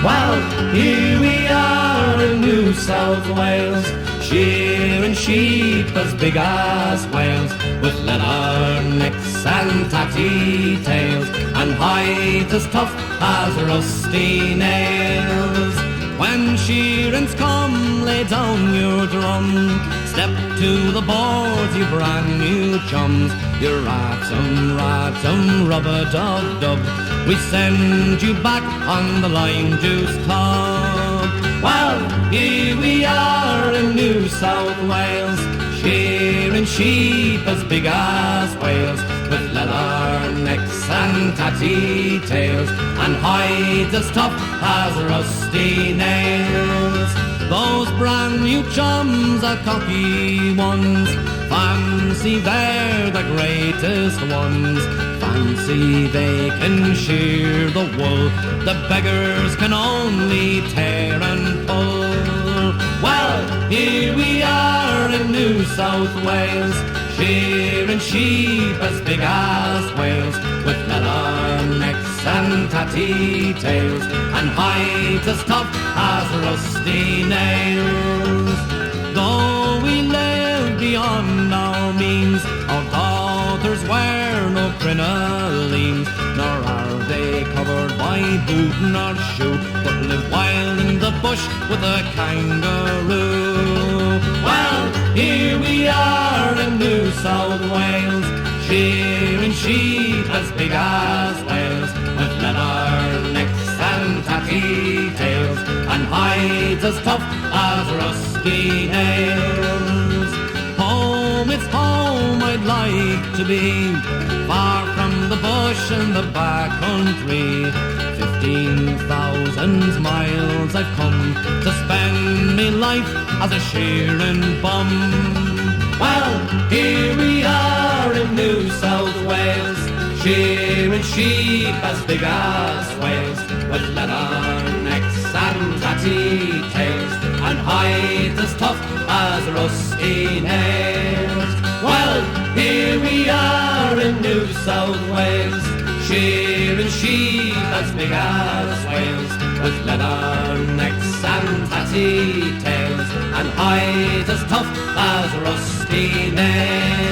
Well, here we are in New South Wales, shearing sheep as big as whales, with leather necks and tatty tails, and hides as tough as rusty nails. When shearing's come, lay down your drum, step to the boards, you brand new chums. You rat-em, rub-a-dub-dub, we send you back on the lime juice tub. Well, here we are in New South Wales, shearing sheep as big as whales, with leather necks and tatty tails, and hides as tough as rusty nails. Those brand new chums are cocky ones, fancy they're the greatest ones. Fancy they can shear the wool, the beggars can only tear and pull. Well, here we are in New South Wales, shearing sheep as big as whales, with leather necks and tatty tails, and hides as tough as rusty nails. Though we live beyond our means, our daughters wear no crinolines, nor are they covered by boot nor shoe, but live wild in the bush with a kangaroo. Well, here we are in New South Wales, shearing sheep as big as whales, with leather necks and tatty tails, and hides as tough as rusty nails. Home, it's home I'd like to be, far from the bush and the back country. 15,000 miles I've come to spend me life as a shearing bum. Well, here we are in New South Wales, shearing sheep as big as whales, with leather necks and tatty tails, and hides as tough as rusty nails. Well, here we are in New South Wales, shearing sheep as big as whales, with leather necks and tatty tails, and hides as tough as rusty nails.